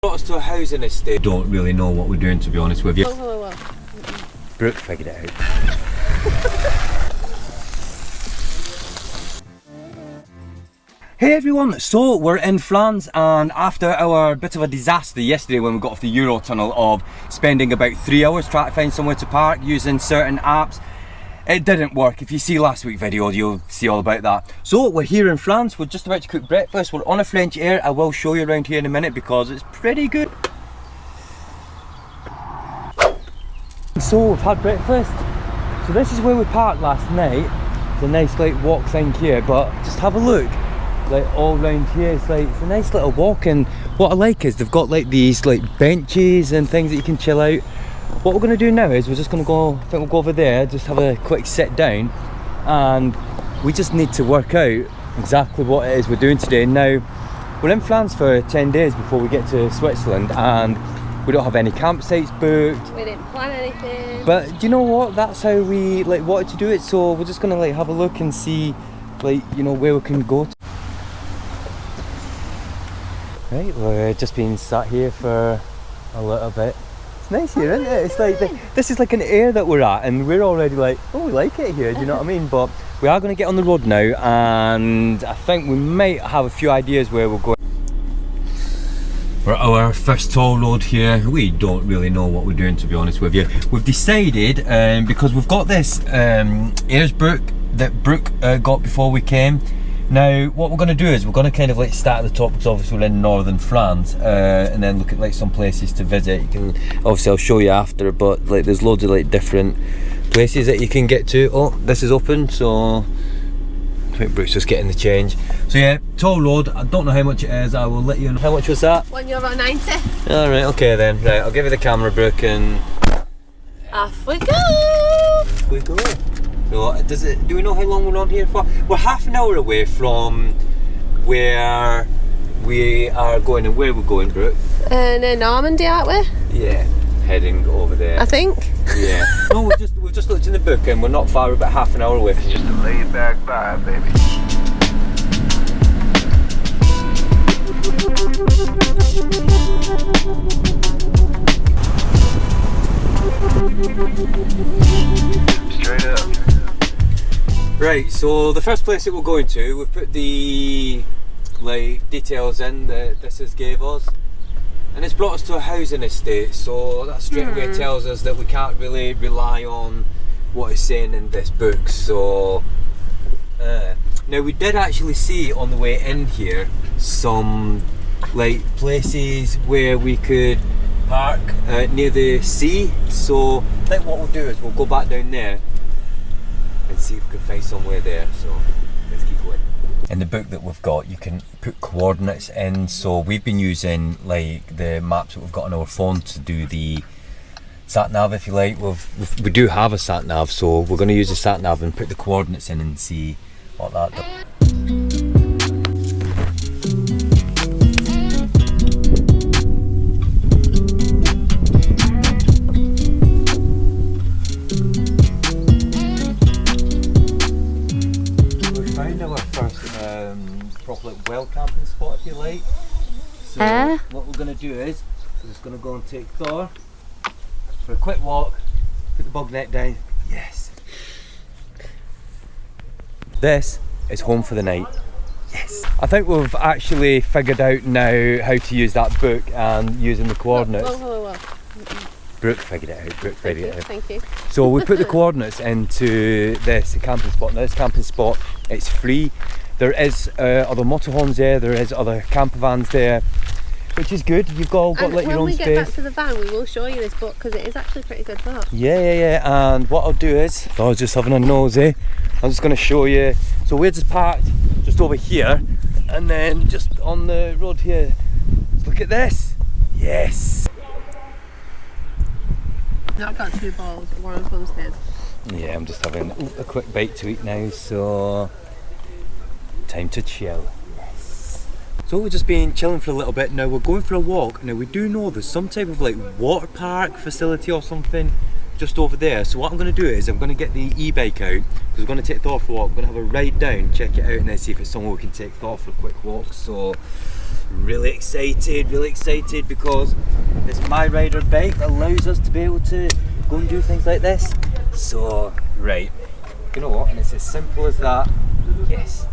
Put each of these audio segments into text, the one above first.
Brought us to a housing estate. Don't really know what we're doing, to be honest with you. Oh. Brooke figured it out. Hey everyone, so we're in France, and after our bit of a disaster yesterday when we got off the Eurotunnel of spending about 3 hours trying to find somewhere to park using certain apps, it didn't work. If you see last week's video, you'll see all about that. So we're here in France, we're just about to cook breakfast. We're on a French air. I will show you around here in a minute because it's pretty good. So we've had breakfast. So this is where we parked last night. It's a nice like walk thing here, but just have a look. Like all around here, it's a nice little walk, and what I like is they've got like these like benches and things that you can chill out. What we're going to do now is we're just going to go, I think we'll go over there, just have a quick sit down, and we just need to work out exactly what it is we're doing today. Now, we're in France for 10 days before we get to Switzerland, and we don't have any campsites booked. We didn't plan anything. But do you know what? That's how we like wanted to do it, so we're just going to like have a look and see like, you know, where we can go to. Right, we're just been sat here for a little bit. It's nice here, isn't it? It's like, this is like an air that we're at, and we're already like, oh, we like it here, do you know what I mean? But we are going to get on the road now, and I think we might have a few ideas where we're going. For our first toll road here, we don't really know what we're doing, to be honest with you. We've decided, because we've got this Airsbrook that Brooke got before we came. Now, what we're going to do is we're going to kind of like start at the top, because obviously we're in northern France, and then look at like some places to visit. You can, obviously I'll show you after, but like there's loads of like different places that you can get to. Oh, this is open, so I think Brooke's just getting the change. So yeah, toll road, I don't know how much it is, I will let you know. How much was that? €1.90. Alright, okay then. Right, I'll give you the camera, Brooke, and Off we go! off we go. So, do we know how long we're on here for? We're half an hour away from where we are going, and where we're going, Brooke? In Normandy, aren't we? Yeah, heading over there. I think. Yeah. No, we've just looked in the book, and we're not far, we're about half an hour away. Just a laid back vibe, baby. Straight up. Right, so the first place that we're going to, we've put the like details in that this has gave us, and it's brought us to a housing estate, so that straight away tells us that we can't really rely on what is saying in this book. So now we did actually see on the way in here some like places where we could park near the sea, so I think what we'll do is we'll go back down there and see if we can find somewhere there. So let's keep going. In the book that we've got, you can put coordinates in, so we've been using like the maps that we've got on our phone to do the sat nav, if you like. We do have a sat nav, so we're going to use the sat nav and put the coordinates in and see what that does. Proper well camping spot, if you like. So what we're going to do is we're just going to go and take Thor for a quick walk, put the bug net down. Yes. This is home for the night. Yes. I think we've actually figured out now how to use that book and using the coordinates. Whoa. Brooke figured it out. Brooke figured it out. Thank you. So we put the coordinates into this camping spot. Now this camping spot, it's free. There is other motorhomes there, there is other campervans there, which is good. You've all got like your own space. When we get back to the van, we will show you this book, because it is actually pretty good book. Yeah. And what I'll do is, if I was just having a nosy, I'm just going to show you. So we're just parked just over here, and then just on the road here, look at this. Yes. I've got 2 balls, one of them's his. Yeah, I'm just having a quick bite to eat now, so time to chill. Yes. So we've just been chilling for a little bit. Now we're going for a walk. Now we do know there's some type of like water park facility or something just over there. So what I'm going to do is I'm going to get the e-bike out, because we're going to take Thor for a walk. We're going to have a ride down, check it out, and then see if it's somewhere we can take Thor for a quick walk. So really excited because this My Rider bike allows us to be able to go and do things like this. So, right, you know what, and it's as simple as that. Yes.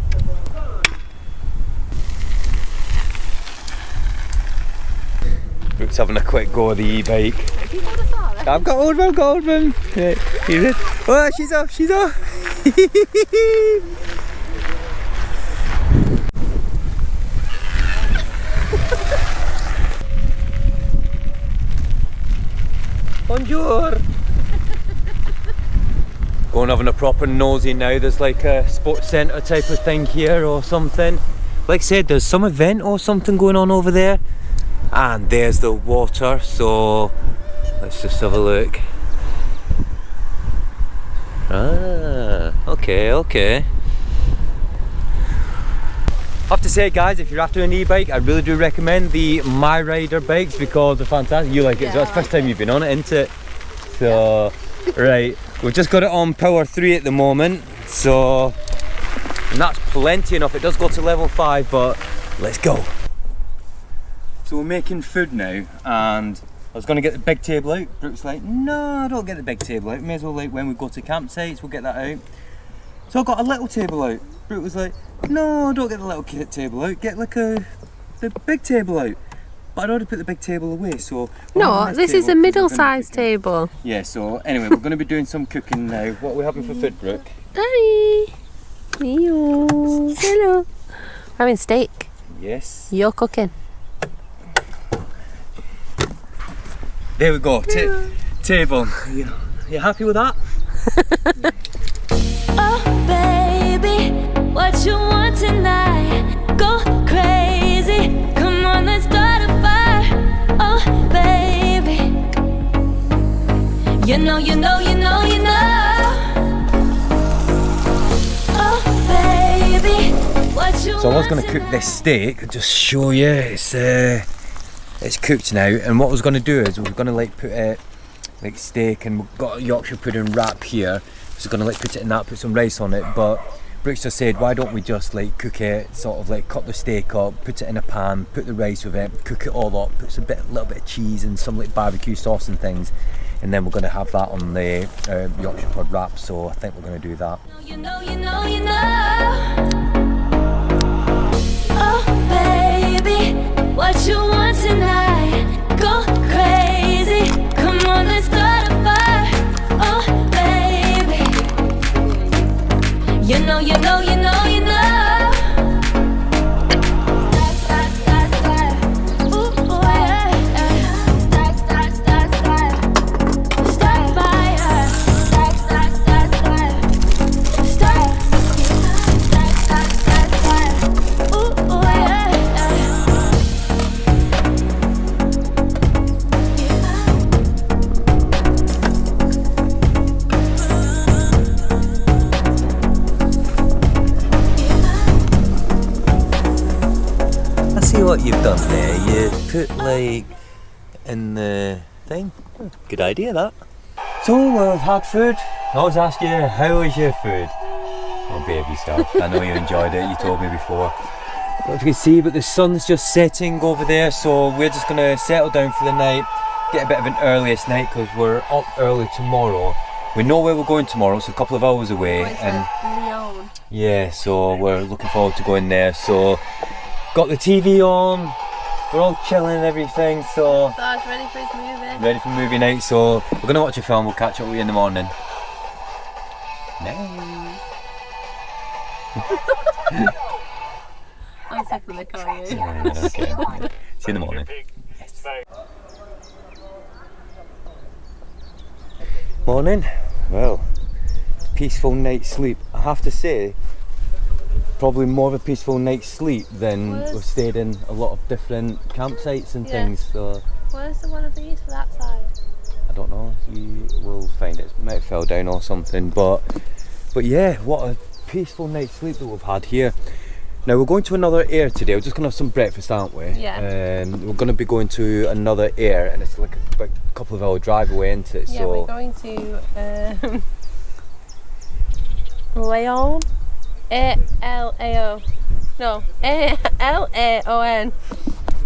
Brooke's having a quick go of the e-bike. Have you got a father? I've got hold of him. Yeah, he's it. Oh, she's off. Bonjour. Going having a proper nosy now. There's like a sports centre type of thing here or something. Like I said, there's some event or something going on over there. And there's the water, so let's just have a look. Ah, okay. I have to say, guys, if you're after an e-bike, I really do recommend the My Rider bikes because they're fantastic. You like it, so it's the first time you've been on it, isn't it? So, right, we've just got it on power 3 at the moment, so, and that's plenty enough. It does go to level 5, but let's go. So we're making food now, and I was going to get the big table out. Brooke's like, no, don't get the big table out. May as well, like, when we go to campsites, we'll get that out. So I got a little table out. Brooke was like, no, don't get the little table out. Get like the big table out. But I'd already put the big table away, so... No, this is a middle-sized table. Yeah, so anyway, we're going to be doing some cooking now. What are we having for food, Brooke? Hi. Meow. Hello. We're having steak. Yes. You're cooking. There we go, table. You happy with that? Oh baby, what you want tonight? Go crazy, come on, let's start a fire. Oh baby, you know. Oh baby, what you want? So I was going to cook this steak. I'll just show you. It's cooked now, and what I was going to do is we were going to like put it like steak, and we've got a Yorkshire pudding wrap here. So we're going to like put it in that, put some rice on it. But Brooks just said, why don't we just like cook it, sort of like cut the steak up, put it in a pan, put the rice with it, cook it all up, put a little bit of cheese and some like barbecue sauce and things, and then we're going to have that on the Yorkshire pudding wrap. So I think we're going to do that. You know. Oh baby, what you want tonight? Go crazy, come on, let's start a fire. Oh baby, you know. Ooh, yeah. Start fire. Ooh, yeah. I see what you've done there. You put like in the thing. Good idea, that. So we've had food. I always ask you, how was your food? Oh, behave yourself. I know you enjoyed it. You told me before. But if you can see, but the sun's just setting over there, so we're just gonna settle down for the night, get a bit of an earliest night because we're up early tomorrow. We know where we're going tomorrow. It's a couple of hours away, and Leon. yeah, so we're looking forward to going there. So got the TV on, we're all chilling and everything, so Sarge ready for his movie. ready for movie night. So we're gonna watch a film. We'll catch up with you in the morning. Night. I'm sick of the car, you. Okay. See you in the morning. Yes. Morning. Well, peaceful night's sleep. I have to say, probably more of a peaceful night's sleep than we've stayed in a lot of different campsites and things. So Where's the one of these for that side? I don't know. You will find it. It might have fell down or something. But yeah, what a peaceful night's sleep that we've had here. Now we're going to another air today. We're just going to have some breakfast, aren't we? Yeah. We're going to be going to another air, and it's like a couple of hour drive away, isn't it? Yeah, So we're going to Leon. L-A-O. No, Laon.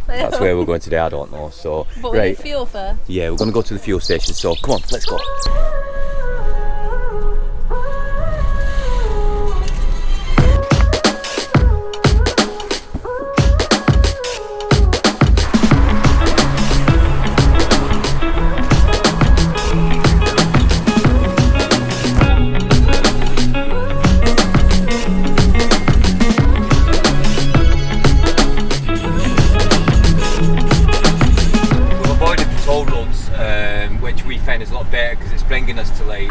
That's where we're going today, I don't know. So, But we right. need fuel first. Yeah, we're going to go to the fuel station. So, come on, let's go. Which we find is a lot better because it's bringing us to like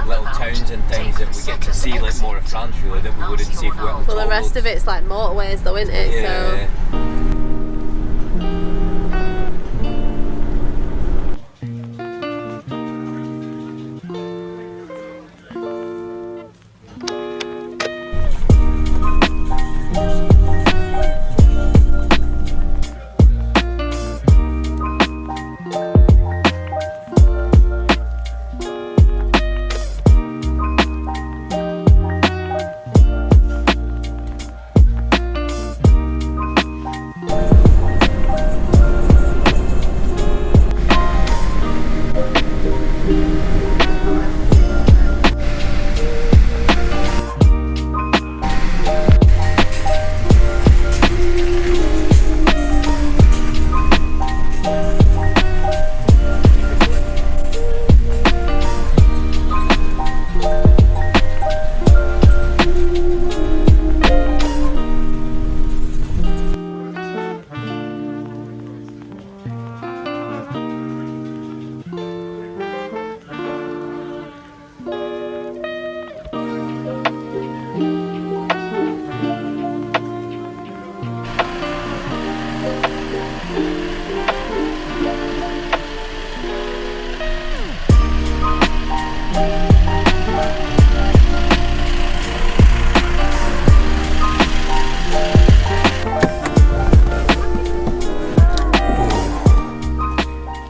little towns and things that we get to see like more of France really that we wouldn't see if we went on the Well, the rest of it's like motorways though, isn't it? Yeah.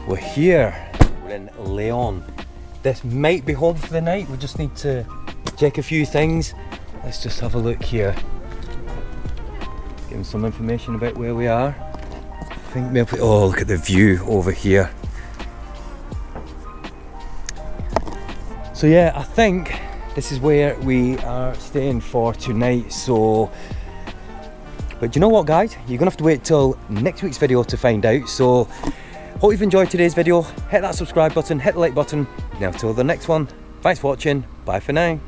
We're here, we're in Leon. This might be home for the night, we just need to check a few things. Let's just have a look here. Give them some information about where we are. I think maybe, oh look at the view over here. So yeah, I think this is where we are staying for tonight. So, but you know what guys, you're gonna have to wait till next week's video to find out. So hope you've enjoyed today's video. Hit that subscribe button, hit the like button. Now till the next one, thanks for watching, bye for now.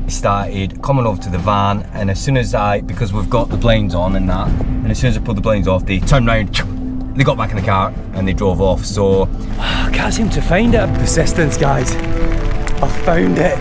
Started coming over to the van, and as soon as because we've got the blinds on and that, and as soon as I pulled the blinds off, they turned round, they got back in the car and they drove off. So I can't seem to find it. Persistence guys, I found it.